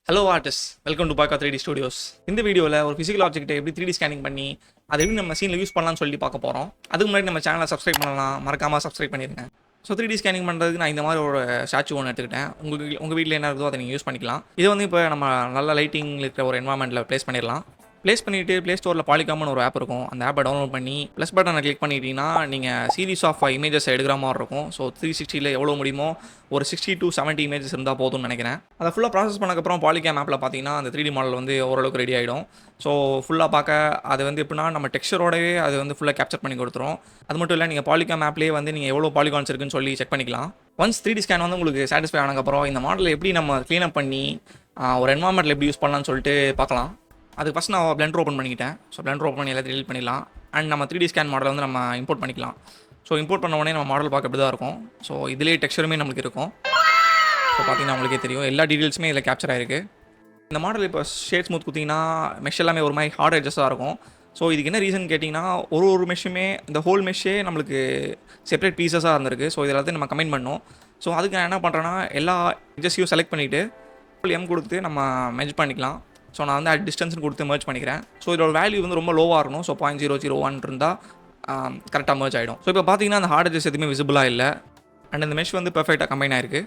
Hello artist, welcome to Pakka 3D studios. இந்த வீடியோவில் ஒரு ஃபிசிக்கல் ஆப்ஜெக்ட்டை எப்படி 3D ஸ்கேனிங் பண்ணி அதை எப்படி நம்ம சீனில் யூஸ் பண்ணலாம்னு சொல்லி பார்க்க போகிறோம். அதுக்கு முன்னாடி நம்ம சேனலை சப்ஸ்கிரைப் பண்ணலாம், மறக்காமல் சப்ஸ்கிரைப் பண்ணிடுங்க. ஸோ 3D ஸ்கேனிங் பண்ணுறதுக்கு நான் இந்த மாதிரி ஒரு ஸ்டாச்சு ஒன்று எடுத்துக்கிட்டேன். உங்கள் வீட்டில் என்ன இருக்குதோ அதை நீங்கள் யூஸ் பண்ணிக்கலாம். இதை வந்து இப்போ நம்ம நல்ல லைட்டிங் இருக்கிற ஒரு என்வாயன்மெண்ட்டில் ப்ளேஸ் பண்ணிடலாம். ப்ளேஸ் பண்ணிவிட்டு ப்ளே ஸ்டோரில் பாலிகாம்னு ஒரு ஆப் இருக்கும். அந்த ஆப்பை டவுன்லோட் பண்ணி ப்ளஸ் பட்டனை கிளிக் பண்ணிட்டீங்கன்னா நீங்கள் சீரிஸ் ஆஃப் இமேஜஸ் எடுக்கிற மாதிரி இருக்கும். ஸோ 360 எவ்வளோ முடியுமோ ஒரு 60 to 70 இமேஜஸ் இருந்தால் போதும்னு நினைக்கிறேன். அதை ஃபுல்லாக ப்ராசஸ் பண்ணக்கப்புறம் பாலிகேம் ஆப்பில் பார்த்தீங்கன்னா அந்த 3D மாடல் வந்து ஓரளவுக்கு ரெடி ஆகிடும். ஸோ ஃபுல்லாக பார்க்க அது வந்து எப்படின்னா நம்ம டெக்ஸ்சரோடவே அது வந்து ஃபுல்லாக கேப்சர் பண்ணி கொடுத்துரும். அது மட்டும் இல்லை, நீங்கள் பாலிகாம் ஆப்லேயே வந்து நீங்கள் எவ்வளோ பாலிகான்ஸ் இருக்குன்னு சொல்லி செக் பண்ணிக்கலாம். ஒன்ஸ் 3D ஸ்கேன் வந்து உங்களுக்கு சாட்டிஸ்ஃபை ஆனதுக்கப்புறம் இந்த மாடலை எப்படி நம்ம க்ளீனப் பண்ணி ஒரு என்வாயன்மெண்ட்டில் எப்படி யூஸ் பண்ணலாம்னு சொல்லிட்டு பார்க்கலாம். அதுக்கு ஃபஸ்ட் நான் பிளெண்டர் ஓப்பன் பண்ணிக்கிட்டேன். ஸோ பிளெண்டர் ஓப்பன் பண்ணி எல்லாத்தையும் டெலிட் பண்ணிடலாம். அண்ட் நம்ம 3D ஸ்கேன் மாடலை வந்து நம்ம இம்போர்ட் பண்ணிக்கலாம். ஸோ இம்போர்ட் பண்ண உடனே நம்ம மாடல் பார்க்க இப்படி தான் இருக்கும். ஸோ இதிலே டெக்ஸ்சருமே நம்மளுக்கு இருக்கும். ஸோ பார்த்தீங்கன்னா உங்களுக்கே தெரியும், எல்லா டீட்டெயில்ஸுமே இதில் கேப்சர் ஆகிருக்கு. இந்த மாடல் இப்போ ஷேட் ஸ்மூத் கொடுத்தீங்கன்னா மெஷ் எல்லாமே ஒரு மாதிரி ஹார்ட் எட்ஜஸாக இருக்கும். ஸோ இதுக்கு என்ன ரீசன் கேட்டிங்கன்னா, ஒரு மெஷ்ஷுமே இந்த ஹோல் மெஷ்ஷே நம்மளுக்கு செப்பரேட் பீசஸாக இருந்திருக்கு. ஸோ இதில் வந்து நம்ம கமெண்ட் பண்ணோம். ஸோ அதுக்கு நான் என்ன பண்ணுறேன்னா, எல்லா எட்ஜஸையும் செலக்ட் பண்ணிவிட்டு எம் கொடுத்து நம்ம மெஜ் பண்ணிக்கலாம். ஸோ நான் வந்து அட் டிஸ்டன்ஸ்னு கொடுத்து மர்ஜ் பண்ணிக்கிறேன். ஸோ இதோட வேல்யூ வந்து ரொம்ப லோவாக இருக்கணும். ஸோ 0.001 இருந்தால் கரெக்டாக மர்ஜ் ஆகிடும். ஸோ இப்போ பார்த்தீங்கன்னா அந்த ஹார்ட் எட்ஜஸ் எதுவுமே விசிபிளாக இல்லை. அண்ட் அந்த மெஷ் வந்து பெர்ஃபெக்டாக கம்பைன் ஆயிருக்கு.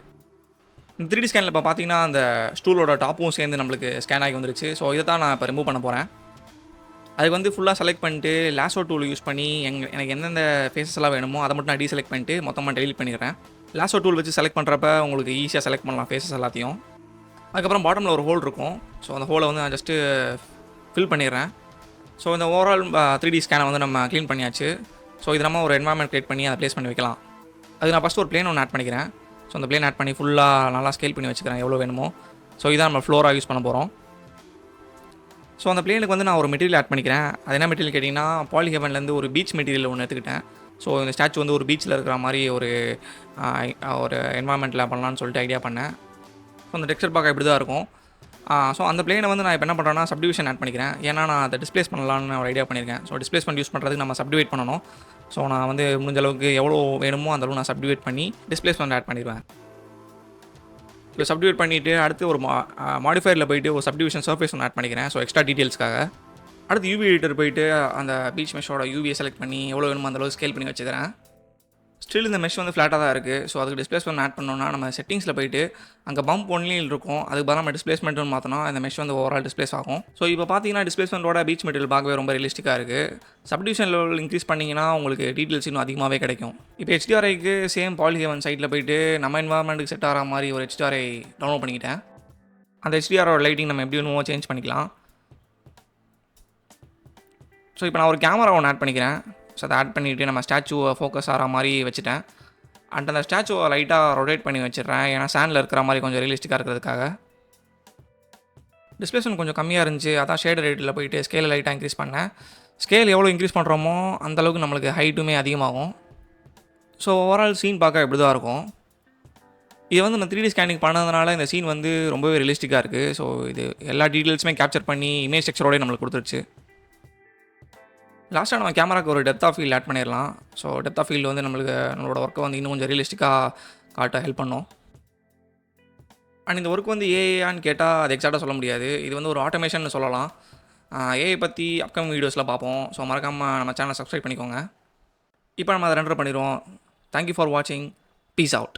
இந்த 3D ஸ்கேனில் இப்போ பார்த்தீங்கன்னா அந்த ஸ்டூலோட டாப்பும் சேர்ந்து நம்மளுக்கு ஸ்கேன் ஆகி வந்துருச்சு. ஸோ இதை தான் நான் இப்போ ரிமூவ் பண்ண போகிறேன். அதுக்கு வந்து ஃபுல்லாக செலக்ட் பண்ணிட்டு லாசோ டூல் யூஸ் பண்ணி எனக்கு எந்தெந்த ஃபேஸஸ் எல்லாம் வேணுமோ அதை மட்டும் நான் டீசெலக்ட் பண்ணிட்டு மொத்தமாக டெலிட் பண்ணிடுறேன். லாசோ டூல் வச்சு செலக்ட் பண்ணுறப்ப உங்களுக்கு ஈஸியாக செலக்ட் பண்ணலாம் ஃபேஸஸ் எல்லாத்தையும். அதுக்கப்புறம் பாட்டமில் ஒரு ஹோல் இருக்கும். ஸோ அந்த ஹோலை வந்து நான் ஜஸ்ட்டு ஃபில் பண்ணிடுறேன். ஸோ இந்த ஓவரால் 3D ஸ்கேனை வந்து நம்ம க்ளீன் பண்ணியாச்சு. ஸோ இது நம்ம ஒரு என்வாயன்மெண்ட் க்ரியேட் பண்ணி அதை ப்ளேஸ் பண்ணி வைக்கலாம். அது நான் ஃபஸ்ட்டு ஒரு பிளேன் ஒன்று ஆட் பண்ணிக்கிறேன். ஸோ அந்த பிளேன் ஆட் பண்ணி ஃபுல்லாக நல்லா ஸ்கேல் பண்ணி வச்சுக்கிறேன் எவ்வளோ வேணுமோ. ஸோ இதான் நம்ம ஃப்ளோராக யூஸ் பண்ண போகிறோம். ஸோ அந்த பிளேனுக்கு வந்து நான் ஒரு மெட்டீரியல் ஆட் பண்ணிக்கிறேன். அது என்ன மெட்டீரியல் கேட்டிங்கன்னா, பாலிஹெவன்லேருந்து ஒரு பீச் மெட்டீரியல் ஒன்று எடுத்துக்கிட்டேன். ஸோ இந்த ஸ்டாச்சு வந்து ஒரு பீச்சில் இருக்கிற மாதிரி ஒரு என்வாயன்மெண்ட்டில் பண்ணலான்னு சொல்லிட்டு ஐடியா பண்ணேன். ஸோ அந்த டெக்ஸ்சர் பார்க்க இப்படி தான் இருக்கும். ஸோ அந்த பிளேனை வந்து நான் இப்போ என்ன பண்ணுறேன்னா சப்டிவிஷன் ஆட் பண்ணிக்கிறேன். ஏன்னா நான் அதை டிஸ்ப்ளேஸ் பண்ணலான்னு ஒரு ஐடியா பண்ணியிருக்கேன். ஸோ டிஸ்ப்ளேஸ்மெண்ட் யூஸ் பண்ணுறதுக்கு நம்ம சப்டிவேட் பண்ணணும். ஸோ நான் வந்து முடிஞ்ச அளவுக்கு எவ்வளோ வேணுமோ அந்த அளவு நான் சப்டிவேட் பண்ணி டிஸ்ப்ளேஸ்மெண்ட் ஆட் பண்ணிடுவேன். இப்போ சப்டிவேட் பண்ணிவிட்டு அடுத்து ஒரு மாடிஃபயரில் போய்ட்டு ஒரு சப்டிவிஷன் சர்ஃபேஸ் ஒன்று ஆட் பண்ணிக்கிறேன். ஸோ எக்ஸ்ட்ரா டீட்டெயில்ஸ்க்காக அடுத்து யூவி எடிட்டர் போய்ட்டு அந்த பீச் மெஷோட யூவியை செலக்ட் பண்ணி எவ்வளோ வேணுமோ அந்த அளவு ஸ்கேல் பண்ணி வச்சுக்கிறேன். ஸ்டில் இந்த மெஷ் வந்து ஃப்ளாட்டாக தான் இருக்குது. ஸோ அதுக்கு டிஸ்ப்ளேஸ்மெண்ட் ஆட் பண்ணோன்னா நம்ம செட்டிங்ஸில் போய்ட்டு அங்கே பம்ப் ஒன்லி இருக்கும். அதுக்கு பதிலாக நம்ம டிஸ்ப்ளேஸ்மெண்ட்னு மாற்றினா அந்த மெஷ் வந்து ஓவரால் டிஸ்ப்ளேஸ் ஆகும். ஸோ இப்போ பார்த்தீங்கன்னா டிஸ்ப்ளேஸ்மெண்ட்டோட பீச் மெட்டீரியல் பார்க்கவே ரொம்ப ரியலிஸ்டிக்காக இருக்குது. சப்டிவிஷன் லெவல் இன்க்ரீஸ் பண்ணிங்கன்னா உங்களுக்கு டீட்டெயில்ஸ் இன்னும் அதிகமாகவே கிடைக்கும். இப்போ HDRIக்கு சேம் பாலிஹெவன் சைட்டில் போய்ட்டு நம்ம என்வாயன்மெண்ட்டுக்கு செட் ஆகிற மாதிரி ஒரு HDRI டவுன்லோட் பண்ணிக்கிட்டேன். அந்த HDRோட லைட்டிங் நம்ம எப்படி வேணுமோ சேஞ்ச் பண்ணிக்கலாம். ஸோ இப்போ நான் ஒரு கேமரா ஒன்று ஆட் பண்ணிக்கிறேன். ஸோ அதை ஆட் பண்ணிவிட்டு நம்ம ஸ்டாச்சுவை ஃபோக்கஸ் ஆகிற மாதிரி வச்சுட்டேன். அண்ட் அந்த ஸ்டாச்சுவை லைட்டாக ரொட்டேட் பண்ணி வச்சிடுறேன். ஏன்னா சேண்டில் இருக்கிற மாதிரி கொஞ்சம் ரியலிஸ்டிக்காக இருக்கிறதுக்காக. டிஸ்ப்ளேஸ்மெண்ட் கொஞ்சம் கம்மியாக இருந்துச்சு. அதான் ஷேடர் ரேட்டில் போய்ட்டு ஸ்கேலை லைட்டாக இன்க்ரீஸ் பண்ணேன். ஸ்கேல் எவ்வளோ இன்க்ரீஸ் பண்ணுறோமோ அந்தளவுக்கு நம்மளுக்கு ஹைட்டுமே அதிகமாகும். ஸோ ஓவரால் சீன் பார்க்க இப்படி தான் இருக்கும். இது வந்து நான் 3D ஸ்கேனிங் பண்ணதுனால இந்த சீன் வந்து ரொம்பவே ரியலிஸ்டிக்காக இருக்குது. ஸோ இது எல்லா டீட்டெயில்ஸுமே கேப்சர் பண்ணி இமேஜ் டெக்ஸ்சரோடய நம்மளுக்கு கொடுத்துருச்சு. லாஸ்ட்டாக நம்ம கேமராவுக்கு ஒரு டெப்த் ஆஃப் ஃபீல்ட் ஆட் பண்ணிடலாம். ஸோ டெப்த் ஆஃப் ஃபீல்டு வந்து நம்மளோட ஒர்க்கை வந்து இன்னும் கொஞ்சம் ரியலிஸ்டிக்காக காட்ட ஹெல்ப் பண்ணும். அண்ட் இந்த ஒர்க் வந்து ஏஐயான்னு கேட்டால் அது எக்ஸாக்டாக சொல்ல முடியாது. இது வந்து ஒரு ஆட்டோமேஷன் சொல்லலாம். ஏஐ பற்றி அப்கமிங் வீடியோஸில் பார்ப்போம். ஸோ மறக்காமல் நம்ம சேனலை சப்ஸ்கிரைப் பண்ணிக்கோங்க. இப்போ நம்ம அதை ரெண்டர் பண்ணிடுவோம். தேங்க்யூ ஃபார் வாட்சிங். Peace out.